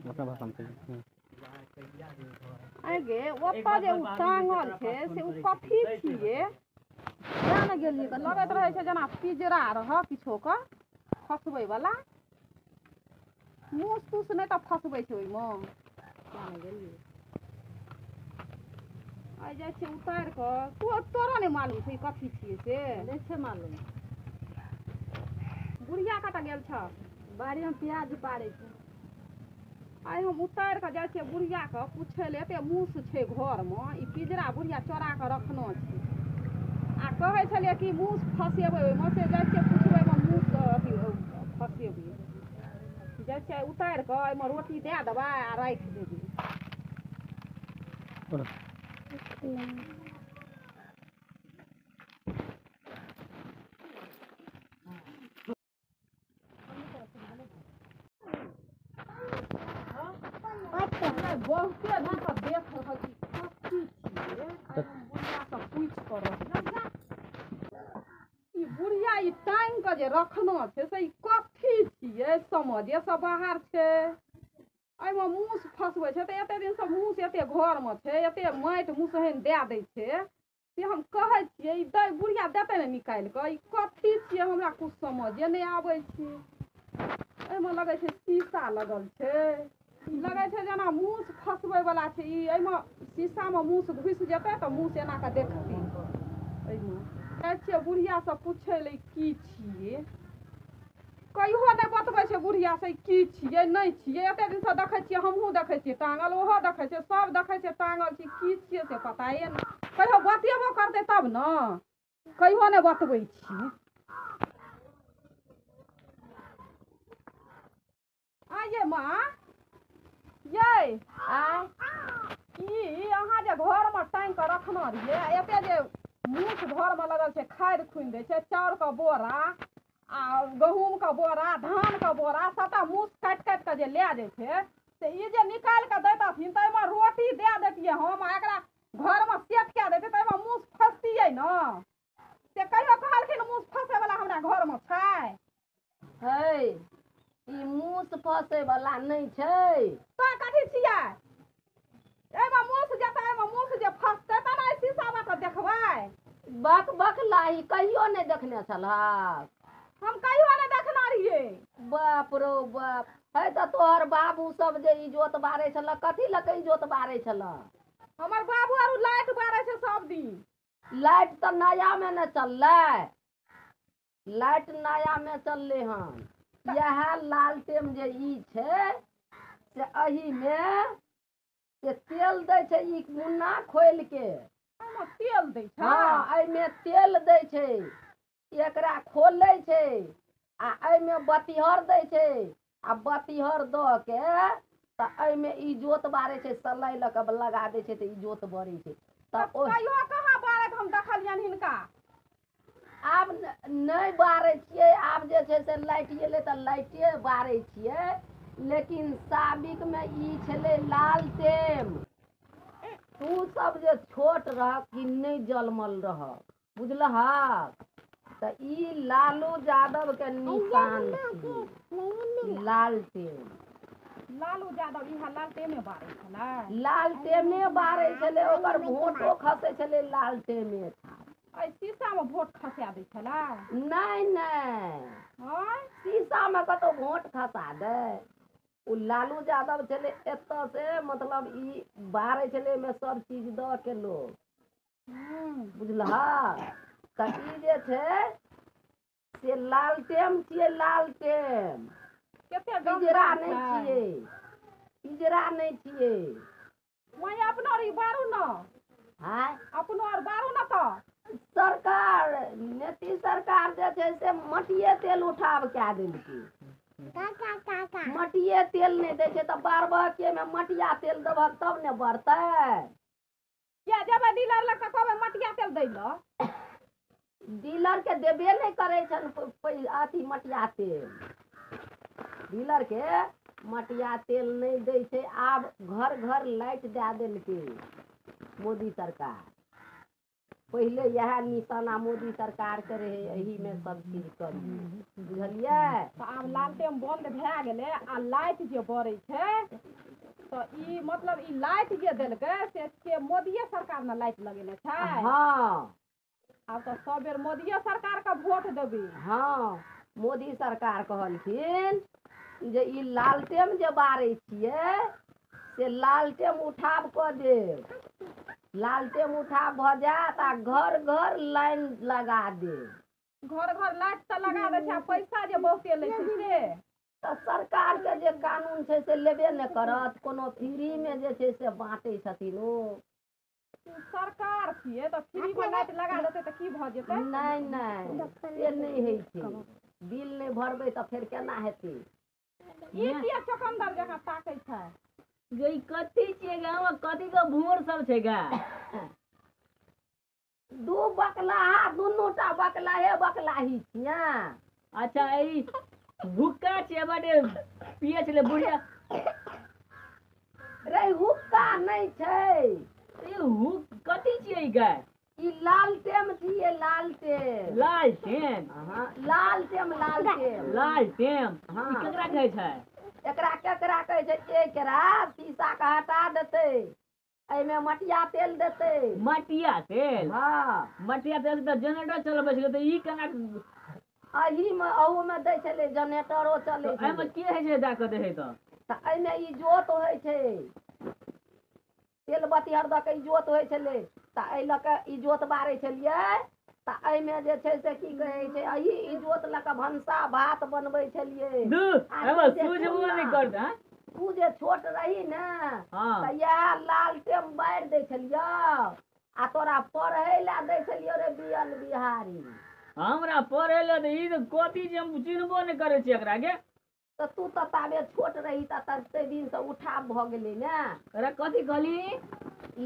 अपना भाषा में कहिए। आगे ओतऽ जे उ टांगल छै से उ कथी छियै जान गेलियै तऽ लगैत रहै छै जेना पिजरा रह किछो के फसबै वाला मूस तूस नहि तऽ फसबै छै ओइमे जान गेलियै आइ जाइ छै उतारि कऽ तोरा नहि मालूम छै कथी छियै से नहि छै मालूम बुढ़िया कतऽ गेल छ बाड़ीमे प्याज उपाड़ै छै आइ हम उतारि कऽ जाइ छियै बुढ़ियाके पूछै लए एते मूस छै घरमे ई पिजरा बुढ़िया चोरा कऽ रखने छै आ कहै छलियै कि मूस फसेबै ओइमे से जाइ छियै पुछबै ओइमे मूस अथी फसेबै जाइ छियै उतारि कऽ एहिमे रोटी दए देबै आ राखि देबै बहुते दिन सँ देख रहल छी कथी छियै बुढ़िया सब पूछि कऽ रहल ई बुढ़िया ई टांगि कऽ जे रखने छै से ई कथी छियै समझे से बाहर छै एहिमे मूस फसबै छै तऽ एते दिन सँ मूस एते घरमे छै एते माटि मुसहैन दए दै छै से हम कहै छियै ई दै बुढ़िया देतै ने निकालि कऽ ई कथी छियै हमरा किछु समझे नहि आबै छै एहिमे लगै छै शीशा लगल छै लगै छै जेना मूस फसबै वला छै ई एहिमे शीशामे मूस घुसि जेतै तऽ मूस एना कऽ देखतै एहिमे जाइ छियै बुढ़िया सँ पूछै लए की छियै कहियो नहि बतबै छै बुढ़िया से की छियै नहि छियै एते दिन सँ देखै छियै हमहूँ देखै छियै टांगल ओहो देखै छै सब देखै छै टांगल छै की छियै से पताये नहि कहियो बतेबो करतै तब ने कहियो नहि बतबै छियै आइये माँ यै ई अहाँ जे घरमे टांगि कऽ रखने रहियै एते जे मूस घरमे लगल छै खादि खुनि दै छै चाउरके बोरा आ गहूँमके बोरा धानके बोरा सबटा मूस काटि काटि कऽ जे लए जाइ छै से ई जे निकालि कऽ दैतथिन तऽ एहिमे रोटी दए दैतियै हम आ एकरा घरमे सेट कए दैतियै तऽ एहिमे मूस फँसतियै ने से कहियो कहलखिन मूस फँसैवला हमरा घरमे छै है ई मूस फँसै वला नहि छै तऽ कथी छियै एहिमे मूस जेतै एहिमे मूस जे फँसतै तऽ ने शीशामे तऽ देखबै बक बक लाही कहियो नहि देखने छलहक हम कहियो नहि देखने रहियै बाप रो बाप है तऽ तोहर बाबू सब जे ई जोत बारै छलऽ कथी लऽ कऽ ई जोत बारै छलऽ हमर बाबू आरो लाइट बारै छै सब दिन लाइट तऽ नयामे ने चललै लाइट नयामे चललै हन इएह लालटेन जे ई छै से एहिमे से तेल दै छै ई मुन्ना खोलि के एहिमे तेल दै छै हाँ एहिमे तेल दै छै एकरा खोलै छै आ एहिमे बतिहर दै छै आ बतिहर दऽ के तऽ एहिमे ई जोत बारै छै सलाई लऽ कऽ लगा दै छै तऽ ई जोत बरै छै तऽ कहियो कहाँ बारैत हम देखलियनि हिनका आब नहि बारै छियै आब जे छै से लाइट एलै तऽ लाइटे बारै छियै लेकिन साबिकमे ई छलै लालटेन तू सब जे छोट रह कि नहि जलमल रह बुझलहक तऽ ई लालू यादव के निशान छियै लालटेन लालू यादव इहाँ लालटेने बारै छलै लालटेने बारै छलै ओकर भोटो खसै छलै लालटेने एहि शीशामे भोट खसा दै छलै नहीं शीशा में कतौ भोट खसा दे उ लालू यादव छलै एतऽ से मतलब ई बारै छलै में सब चीज दऽ के लोग बुझलहा तऽ ई जे छै से लालटेन छियै लालटेन पिजरा नहीं छियै पिजरा नहीं छियै मैं अपनो रही बारू न अपनो आर बारू न तऽ सरकार नीतीश सरकार जे छै से मटिये तेल उठाव कए देलकै मटिये तेल नहीं दै छै तऽ बारबके में मटिया तेल देबहक तब ने बढ़तै क्या जेबै डीलर लग तऽ कहबै मटिया तेल दै लऽ डीलर के देबे नहीं करे छन अथी मटिया तेल डीलर के मटिया तेल नहीं दै छै आब घर घर लाइट दए देलकै मोदी सरकार पहले यह निशाना मोदी सरकार के रहे, यही में सब चीज करी, बुझलिए। तो आब लालटेन बंद भए गेलै आ लाइट जे बरै छै तो ई मतलब ई लाइट जे देलकै से मोदीये सरकार ने लाइट लगेने छै। हाँ आब तो सब बेर मोदीये सरकार के वोट देबै। हाँ मोदी सरकार कहलखिन जे ई लालटेन जे बारै छियै से लालटेन उठाव कऽ देब, लालटेन उठाव भऽ जायत आ घर घर लाइन लगा देब। घर घर लाइट तऽ लगा दै छै आ पैसा जे बहुते लै छै से तऽ सरकार के जे कानून छै से लेबे ने करत, कोनो फ्री में जे छै से बाँटै छथिन ओ। सरकार छियै तऽ फ्री में लाइट लगा देतै तऽ की भऽ जेतै? नहीं नहीं से नहीं होइ छै, बिल नहीं भरबै तऽ फेर केना हेतै? ई किया चौकंदर जकाँ ताकै छै? जे ई कथी छियै गाँव कथी के भोर सब छै गा? दू बकलाहा, दुनूटा बकलाहे बकलाही छियै। अच्छा ई हुक्का छियै बटे पिए छलै बुढ़िया। रे हुक्का नहीं छै, ई कथी छियै ई गा? ई लालटेन छियै, लालटेन। लालटेन? हाँ लालटेन, लालटेन। लालटेन हाँ। ई केकरा कहै छै? एकरा केकरा कहै छै? एकरा शीशा के हटा देतै, एहिमे मटिया तेल देतै। मटिया तेल? हाँ मटिया तेल तऽ जनरेटर चलबै छलै तऽ ई केना? एही में अहू में दै छलै, जनरेटरो चलै छै। एहिमे की होइ छै दए कऽ दै तऽ एहिमे इजोत होइ छै, तेल बत्ती हर दऽ के इजोत होइ छलै तऽ एहि लऽ कऽ इजोत बारै छलियै। तऽ एहिमे जे छै से की कहै छै, एही इजोत लऽ कऽ भनसा भात बनबै छलियै। दू एहिमे सूझबो नहि करतै। तू जे छोट रही ने हाँ। तऽ इएह लालटेन बारि दै छलियौ आ तोरा पढ़ै लए दै छलियौ रे बियल बिहारी। हमरा पढ़ै लए तऽ ई तऽ कथी जे हम चिन्हबो नहि करै छियै एकरा के। तऽ तू तऽ ताबे छोट रही तऽ ताहि दिन से उठाव भऽ गेलै ने। अरे कथी कहली?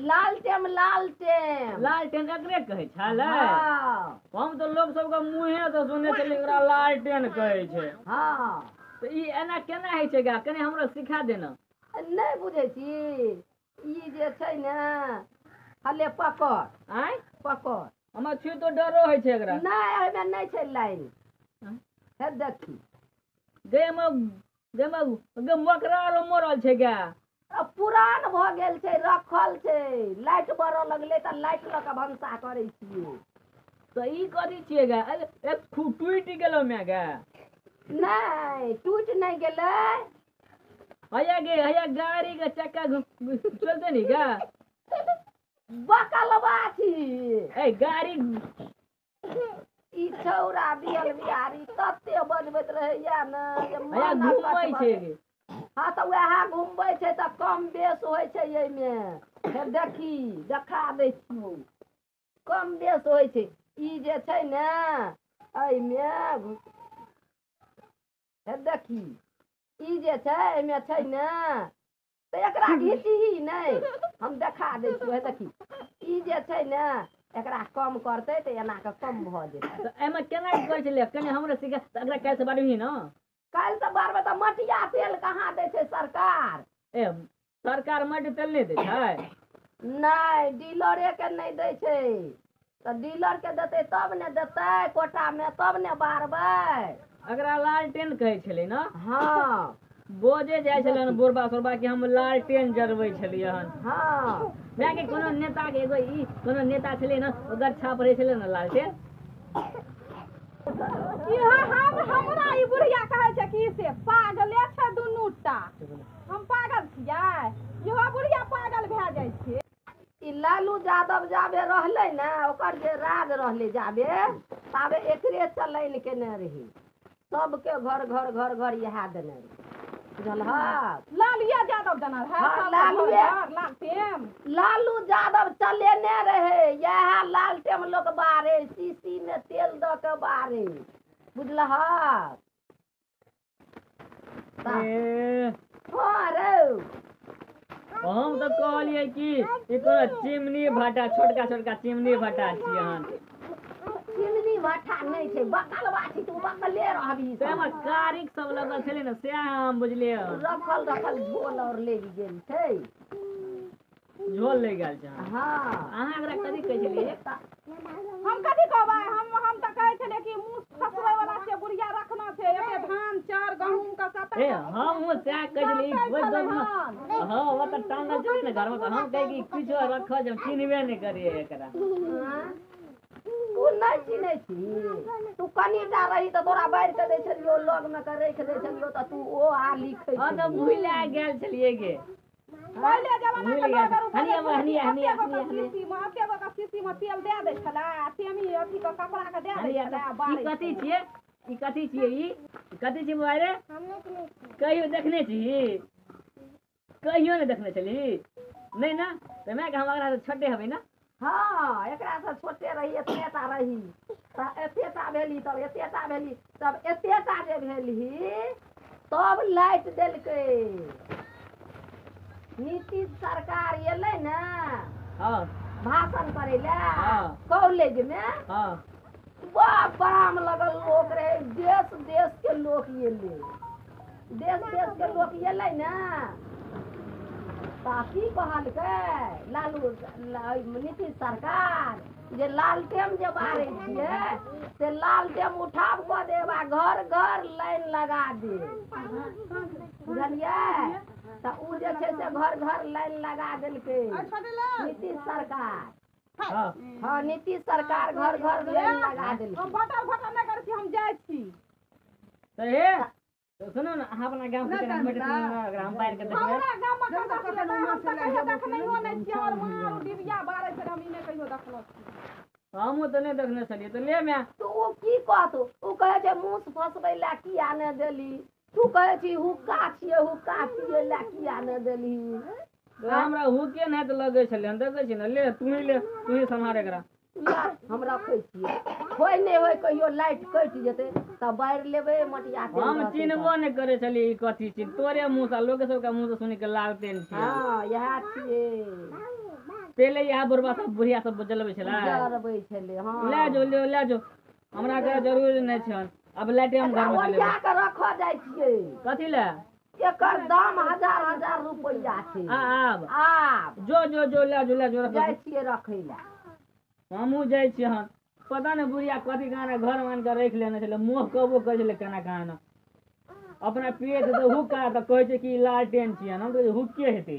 लालटेन, लालटेन। लालटेन एकरे कहै छलै? हाँ हम तऽ लोग सबके मुँहे से सुनै छलियै एकरा लालटेन कहै छै। हाँ तऽ ई एना केना होइ छै गा? कनी हमरा सिखा देना। नहीं बुझै छी? ई जे छै ने हले पकड़, आँय पकड़। हमरा छुई तो डरो होइ छै एकरा। नहीं एहिमे नहीं छै लाइन। हे देखी गे मकरा आरो मरल छै गा। अब पुरान भऽ गेल छै, रखल छै, लाइट बरऽ लगलै तऽ लाइट लऽ कऽ भनसा करै छियै। तऽ ई कथी छियै गा? एक टूटि गेलो मैं गा। नहीं टूटि नहीं गेलै। हैया गाड़ी के चक्का चलते नहीं गा? बकलवा छी ए गाड़ी ई छौरा बियल बिहारी तते बजबैत रहैया ने जे हैया मन घूमै अकछ छै। भऽ- हाँ तऽ वएह घूमबै छै तऽ कम बेस होइ छै एहिमे। हे देखी देखा दै छियौ, कम बेस होइ छै। ई जे छै ने एहिमे हे देखी ई जे छै एहिमे छै ने तऽ एकरा घीचही नहीं, हम देखा दै छियौ। हे देखी ई जे छै ने एकरा कम करतै तऽ एना कऽ कम भऽ जेतै। तऽ एहिमे केना करै छलियै? कनी हमरा सिखा तऽ एकरा काल्हि से बारबही न। काल्हि से बारबै तऽ मटिया तेल कहाँ दै छै सरकार? ए सरकार माटि तेल नहीं दै छै? नहीं डीलरे के नहीं दै छै। तऽ डीलर के देतै तब ने देतै कोटा में, तब ने बारबै। एकरा लालटेन कहै छलै न? हाँ बोझे जाइ छलै हन बोरबा सोरबा कि हम लालटेन जरबै छलियै हन। हाँ जाके कोनो नेता के एगो ई कोनो नेता छलै न ओकर छाप रहै छलै न लालटेन। हमरा ई बुढ़िया कहै छै कि से पागले छै दुनूटा। हम पागल छियै? इहो बुढ़िया पागल भए जाइ छै। ई लालू यादव जाबे रहलै ने ओकर जे राज रहलै जाबे ताबे एकरे चलाइन केने रही, सबके घर घर घर घर इएह देने रही, बुझलहक? लालू यादव देना है हाँ, लालू यादव चलेने रहे यह लालटेन लोग बारे, शीशी में तेल दऽ के बारे, बुझलहक? हाँ रे हम तऽ कहलियै कि ई कोनो चिमनी भाटा छोटका छोटका चिमनी भाटा छियै हन। चिमनी भट्ठा नहीं छै, बकलवा छी तू, बकले रहबी। से हमर कारिक सब लगल छलै न से हम बुझलियै। रखल रखल झोल और ले गेल छै। झोल ले गेल छै हाँ अहाँ एकरा कथी कहै छलियै हम कथी कहबै हम तऽ कहै छलियै कि मुँह फसबै वाला छै बुढ़िया रखना छै एते धान चाउर गहूम का ए हम सएह कहै छलियै ओइ दम हाँ वो तऽ टांगल छै ने घर में तऽ हम कहै कि किछो रख जब चिन्हबे नहि करिए एकरा तू नहीं चिन्है छी तू कनिटा रही तऽ तोरा बाढ़ि के दै छलियो लग में के राखि दै छलियो तऽ तू ओ आ लिखै हाँ तऽ भूला गेल छलियै गे पहिले जमाना के लोग अरु हनिया अते गो के शीशी में तेल दे दै छला तेमी अथी के कपड़ा के दे दै छला ई कथी छियै ई कथी छियै ई कथी छियै बुआई रे कहियो देखने छी कहियो नहीं देखने छली नहीं ना तो मैं हम अगर छोटे हबै ना हाँ एकरा से छोटे रही एतेटा रही तऽ एतेटा भेली तब एतेटा भेली तब एतेटा जे भेली तब लाइट देलकै नीतीश सरकार एलै ने हाँ भाषण करे ले हाँ। कॉलेज में हाँ बड़ा में लगल लोग रहे देश देश के लोग एले देश देश के लोग एले ने तऽ की कहलकै नीतीश सरकार जे लालटेन जे बारै छियै से लालटेन उठाव कऽ देब आ घर घर लाइन लगा देब बुझलियै तऽ उ जे छै से घर घर लाइन लगा देलकै नीतीश सरकार हाँ नीतीश सरकार घर घर लाइन लगा देलकै हम बटर फटर नहीं करै छी हम जाइ छी तो हे तो सुनो ना अहाँ अपना गांव के हम बाहर के देखबै हमरा गाम में कहियो देखनैयो नहीं छी और मार डिबिया बारै छै हम ई नहीं कहियो देखलो छी हम तो नहीं देखने छलिए तो ले मैं तो ओ की कहतो ओ कहै छै मुँह फसबै ला किया नहि देली तू कहै छी हुक्का छियै ला किया नहि देली हमरा हुके नहीं तो लगे छले हम देखे छी ना ले तू ही संभाल एकरा ला हम रखै छियै होय नहि होय कहियो लाइट कटि जेतै तब बाढ़ि लेबै मटिया तेल हम रहतै चिन्हबो नहीं करे छलिए ई कथी छी तोरे मुंह से लोग सब के मुंह से सुनि के लालटेन छी हाँ इएह छियै पहले यहाँ बुढ़वा सब बुढ़िया सब जलबै छला जरबै छलै हाँ ले जो हमरा के जरूरी नहीं छन अब लाइट हम घर में ओरिया चले के रखऽ जाइ छियै कथी ले एकर दाम हजार रुपैया छै आब आब जो ले जो जाइ छियै रखै ला हमहू जाइ छी हन पता नहीं बुढ़िया कथी गाना घर मान के रख लेने छले मुँह कबो कहै छले केना गाना अपना पिए तो हुक्का तो कहै छै कि लालटेन छियै हम तो हुक्के हेतै